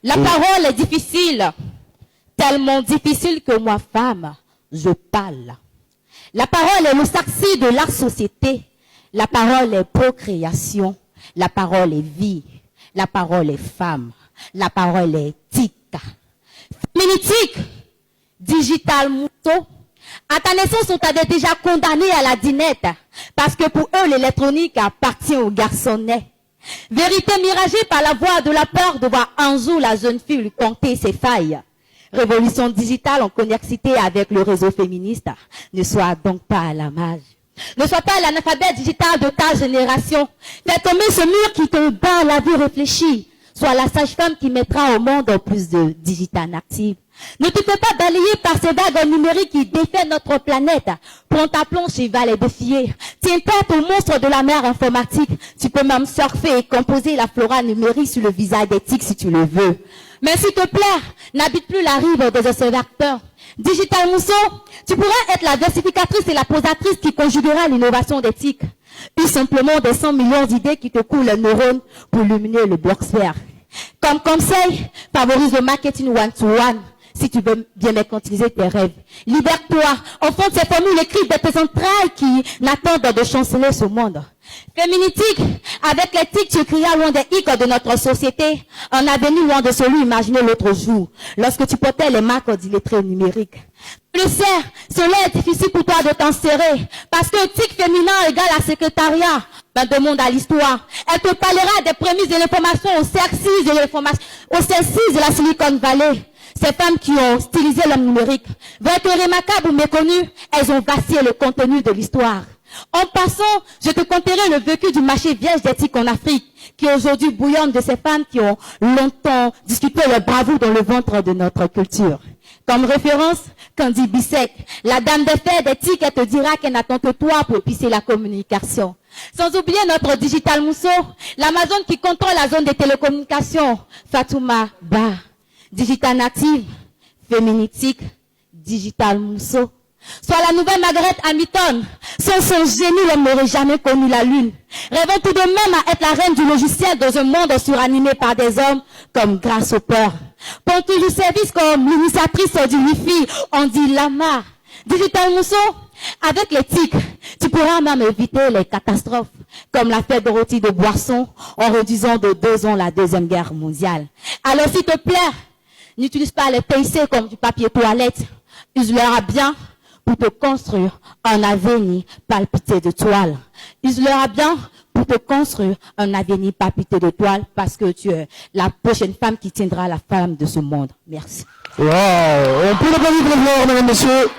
La parole est difficile, tellement difficile que moi, femme, je parle. La parole est le saxi de la société. La parole est procréation. La parole est vie. La parole est femme. La parole est tic. Féminitique, digital mouton. À ta naissance, on t'avait déjà condamné à la dinette. Parce que pour eux, l'électronique appartient aux garçonnets. Vérité miragée par la voix de la peur de voir un jour la jeune fille lui compter ses failles. Révolution digitale en connexité avec le réseau féministe. Ne sois donc pas à la marge. Ne sois pas l'analphabète digital de ta génération. Fais tomber ce mur qui te bat la vie réfléchie. Sois la sage-femme qui mettra au monde plus de digital active. Ne te fais pas balayer par ces vagues numériques qui défient notre planète. Prends ta planche et va les défier. Tiens tête au monstre de la mer informatique. Tu peux même surfer et composer la flora numérique sur le visage des tics si tu le veux. Mais s'il te plaît, n'habite plus la rive des observateurs. Digital Mousseau, tu pourras être la versificatrice et la posatrice qui conjuguera l'innovation d'éthique. Ou simplement des 100 millions d'idées qui te coulent les neurones pour illuminer le blocsphère. Comme conseil, favorise le marketing one-to-one. Si tu veux bien mercantiliser tes rêves. Libère-toi. Au fond de ces formules écrites des tes entrailles qui n'attendent de chanceler ce monde. Féminitique, avec l'éthique, tu crieras loin des hic de notre société. Un avenir loin de celui imaginé l'autre jour. Lorsque tu portais les marques d'illettrés numériques. Le cerf, cela est difficile pour toi de t'en serrer. Parce que éthique féminin égale à secrétariat. Ben, demande à l'histoire. Elle te parlera des prémices de l'information au sexisme de la Silicon Valley. Ces femmes qui ont stylisé l'homme numérique, vont être remarquables ou méconnues, elles ont vacillé le contenu de l'histoire. En passant, je te conterai le vécu du marché vierge d'éthique en Afrique, qui aujourd'hui bouillonne de ces femmes qui ont longtemps discuté leur bravoure dans le ventre de notre culture. Comme référence, Candy Bissek, la dame des faits d'éthique, elle te dira qu'elle n'attend que toi pour épicer la communication. Sans oublier notre digital mousseau, l'Amazon qui contrôle la zone des télécommunications, Fatouma Ba. Digital native, féminitique, digital mousseau. Soit la nouvelle Margaret Hamilton. Sans son génie, l'homme n'aurait jamais connu la lune. Rêvons tout de même à être la reine du logiciel dans un monde suranimé par des hommes comme Grâce au peur. Pour toujours service comme l'initiatrice du Wi-Fi, on dit Lama. Digital mousseau, avec l'éthique, tu pourras même éviter les catastrophes, comme la fête de rôti de boisson, en réduisant de 2 ans la Deuxième Guerre mondiale. Alors s'il te plaît, n'utilise pas les PC comme du papier toilette. Use-leur bien pour te construire un avenir palpité de toile. Use-leur bien pour te construire un avenir palpité de toile parce que tu es la prochaine femme qui tiendra la femme de ce monde. Merci. Wow! On peut le applaudir, mesdames et messieurs.